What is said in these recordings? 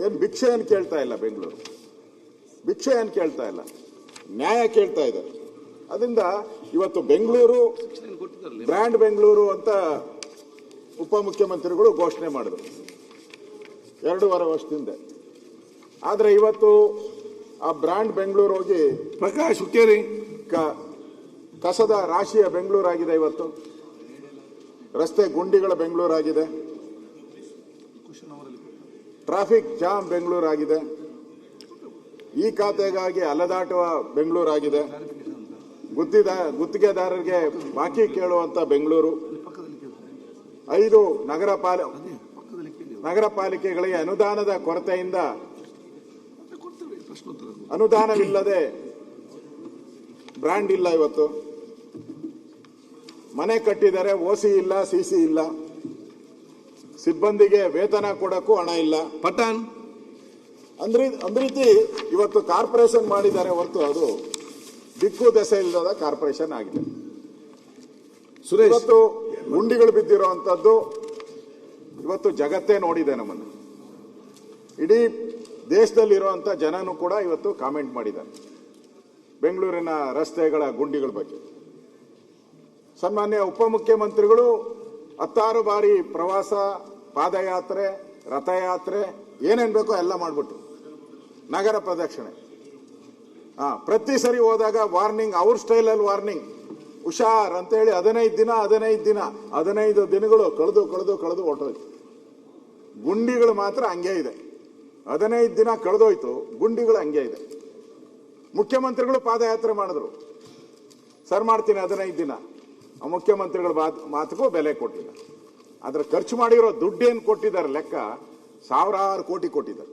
ಏನು ಭಿಕ್ಷೆ ಏನು ಕೇಳ್ತಾ ಇಲ್ಲ ಬೆಂಗಳೂರು, ಭಿಕ್ಷೆ ಏನು ಕೇಳ್ತಾ ಇಲ್ಲ, ನ್ಯಾಯ ಕೇಳ್ತಾ ಇದ್ದಾರೆ. ಅದರಿಂದ ಇವತ್ತು ಬೆಂಗಳೂರು ಬ್ರ್ಯಾಂಡ್ ಬೆಂಗಳೂರು ಅಂತ ಉಪಮುಖ್ಯಮಂತ್ರಿಗಳು ಘೋಷಣೆ ಮಾಡಿದ್ರು 2.5 ವರ್ಷದಿಂದ. ಆದರೆ ಇವತ್ತು ಆ ಬ್ರ್ಯಾಂಡ್ ಬೆಂಗಳೂರು ಹೋಗಿ ಪ್ರಕಾಶ್ ಹುಕ್ಕೇರಿ ಕಸದ ರಾಶಿಯ ಬೆಂಗಳೂರಾಗಿದೆ. ಇವತ್ತು ರಸ್ತೆ ಗುಂಡಿಗಳ ಬೆಂಗಳೂರಾಗಿದೆ, ಟ್ರಾಫಿಕ್ ಜಾಮ್ ಬೆಂಗಳೂರಾಗಿದೆ, ಈ ಖಾತೆಗಾಗಿ ಅಲೆದಾಟುವ ಬೆಂಗಳೂರಾಗಿದೆ, ಗುತ್ತಿಗೆದಾರರಿಗೆ ಬಾಕಿ ಕೇಳುವಂತ ಬೆಂಗಳೂರು, 5 ನಗರ ಪಾಲಿಕೆಗಳಿಗೆ ಅನುದಾನದ ಕೊರತೆಯಿಂದ ಅನುದಾನವಿಲ್ಲದೆ ಬ್ರ್ಯಾಂಡ್ ಇಲ್ಲ. ಇವತ್ತು ಮನೆ ಕಟ್ಟಿದರೆ ಓಸಿ ಇಲ್ಲ, ಸಿಸಿ ಇಲ್ಲ, ಸಿಬ್ಬಂದಿಗೆ ವೇತನ ಕೊಡಕ್ಕೂ ಹಣ ಇಲ್ಲ. ಪಠಾಣ್ ರೀತಿ ಇವತ್ತು ಕಾರ್ಪೊರೇಷನ್ ಮಾಡಿದ್ದಾರೆ ಹೊರತು ಅದು ದಿಕ್ಕು ದೆಸೆ ಇಲ್ಲದ ಕಾರ್ಪೊರೇಷನ್ ಆಗಿದೆ. ಸುರೇಶ್, ಇವತ್ತು ಗುಂಡಿಗಳು ಬಿದ್ದಿರುವಂತದ್ದು ಇವತ್ತು ಜಗತ್ತೇ ನೋಡಿದೆ. ನಮ್ಮನ್ನು ಇಡೀ ದೇಶದಲ್ಲಿರುವಂತ ಜನನು ಕೂಡ ಇವತ್ತು ಕಾಮೆಂಟ್ ಮಾಡಿದ್ದಾರೆ ಬೆಂಗಳೂರಿನ ರಸ್ತೆಗಳ ಗುಂಡಿಗಳ ಬಗ್ಗೆ. ಸನ್ಮಾನ್ಯ ಉಪಮುಖ್ಯಮಂತ್ರಿಗಳು 10 ಬಾರಿ ಪ್ರವಾಸ, ಪಾದಯಾತ್ರೆ, ರಥಯಾತ್ರೆ ಏನೇನ್ ಬೇಕೋ ಎಲ್ಲ ಮಾಡ್ಬಿಟ್ರು. ನಗರ ಪ್ರದಕ್ಷಿಣೆ ಪ್ರತಿ ಸರಿ ಹೋದಾಗ ವಾರ್ನಿಂಗ್, ಅವ್ರ ಸ್ಟೈಲಲ್ಲಿ ವಾರ್ನಿಂಗ್, ಹುಷಾರ್ ಅಂತ ಹೇಳಿ 15 ದಿನಗಳು ಕಳೆದು ಹೊರಟೋಯ್ತು. ಗುಂಡಿಗಳು ಮಾತ್ರ ಹಂಗೆ ಇದೆ. 15 ದಿನ ಕಳೆದೋಯ್ತು, ಗುಂಡಿಗಳು ಹಂಗೆ ಇದೆ. ಮುಖ್ಯಮಂತ್ರಿಗಳು ಪಾದಯಾತ್ರೆ ಮಾಡಿದ್ರು, ಸರ್ ಮಾಡ್ತೀನಿ 15 ದಿನ. ಮುಖ್ಯಮಂತ್ರಿಗಳ ಮಾತಿಗೂ ಬೆಲೆ ಕೊಟ್ಟಿಲ್ಲ. ಆದ್ರೆ ಖರ್ಚು ಮಾಡಿರೋ ದುಡ್ಡೇನು ಕೊಟ್ಟಿದ್ದಾರೆ ಲೆಕ್ಕ, ಸಾವಿರಾರು ಕೋಟಿ ಕೊಟ್ಟಿದ್ದಾರೆ.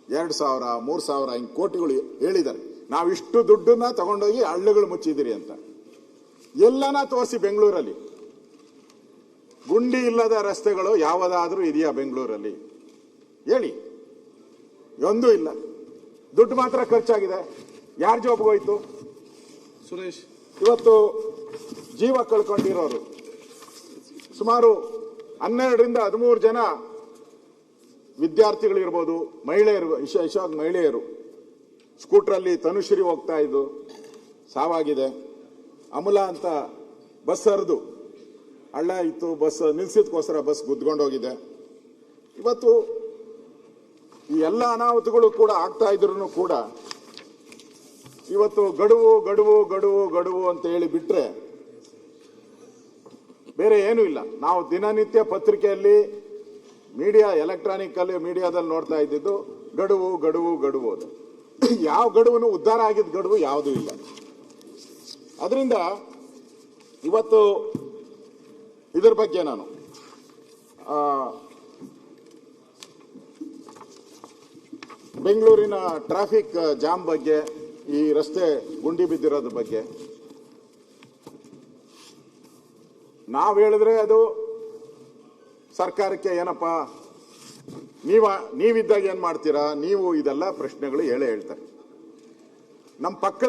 2,000, 3,000 ಹಿಂಗ್ ಕೋಟಿಗಳು ಹೇಳಿದ್ದಾರೆ. ನಾವಿಷ್ಟು ದುಡ್ಡನ್ನ ತಗೊಂಡೋಗಿ ಹಳ್ಳಿಗಳು ಮುಚ್ಚಿದಿರಿ ಅಂತ. ಎಲ್ಲನ ತೋರಿಸಿ ಬೆಂಗಳೂರಲ್ಲಿ. ಗುಂಡಿ ಇಲ್ಲದ ರಸ್ತೆಗಳು ಯಾವುದಾದ್ರೂ ಇದೆಯಾ ಬೆಂಗಳೂರಲ್ಲಿ? ಹೇಳಿ. ಒಂದೂ ಇಲ್ಲ. ದುಡ್ಡು ಮಾತ್ರ ಖರ್ಚಾಗಿದೆ. ಯಾರ ಜೋಬ್ಗೋಯ್ತು? ಸುರೇಶ್, ಇವತ್ತು ಜೀವ ಕಳ್ಕೊಂಡಿರೋರು ಸುಮಾರು 12ರಿಂದ 13 ಜನ ವಿದ್ಯಾರ್ಥಿಗಳಿರ್ಬೋದು, ಮಹಿಳೆಯರು, ವಿಶೇಷವಾಗಿ ಮಹಿಳೆಯರು ಸ್ಕೂಟ್ರಲ್ಲಿ ತನುಶ್ರೀ ಹೋಗ್ತಾ ಇದ್ದು ಸಾವಾಗಿದೆ. ಅಮುಲಾ ಅಂತ ಬಸ್ ಹರಿದು ಹಳ್ಳ ಇತ್ತು, ಬಸ್ ನಿಲ್ಸಿದ್ಕೋಸ್ಕರ ಬಸ್ ಗುದ್ಕೊಂಡೋಗಿದೆ. ಇವತ್ತು ಈ ಎಲ್ಲ ಅನಾಹುತಗಳು ಕೂಡ ಆಗ್ತಾ ಇದ್ರು ಕೂಡ ಇವತ್ತು ಗಡುವು ಗಡುವು ಗಡುವು ಗಡುವು ಅಂತ ಹೇಳಿ ಬಿಟ್ರೆ ಬೇರೆ ಏನೂ ಇಲ್ಲ. ನಾವು ದಿನನಿತ್ಯ ಪತ್ರಿಕೆಯಲ್ಲಿ, ಮೀಡಿಯಾ, ಎಲೆಕ್ಟ್ರಾನಿಕ್ ಅಲ್ಲಿ ಮೀಡಿಯಾದಲ್ಲಿ ನೋಡ್ತಾ ಇದ್ದಿದ್ದು ಗಡುವು ಗಡುವು ಗಡುವು. ಅದು ಯಾವ ಗಡುವು ಉದ್ಧಾರ ಆಗಿದ್ದ ಗಡುವು ಯಾವುದೂ ಇಲ್ಲ. ಅದರಿಂದ ಇವತ್ತು ಇದ್ರ ಬಗ್ಗೆ ನಾನು ಬೆಂಗಳೂರಿನ ಟ್ರಾಫಿಕ್ ಜಾಮ್ ಬಗ್ಗೆ, ಈ ರಸ್ತೆ ಗುಂಡಿ ಬಿದ್ದಿರೋದ್ರ ಬಗ್ಗೆ ನಾವು ಹೇಳಿದ್ರೆ ಅದು ಸರ್ಕಾರಕ್ಕೆ ಏನಪ್ಪ ನೀವಿದ್ದಾಗ ಏನ್ ಮಾಡ್ತೀರಾ ನೀವು, ಇದೆಲ್ಲ ಪ್ರಶ್ನೆಗಳು ಹೇಳ್ತಾರೆ. ನಮ್ಮ ಪಕ್ಕದ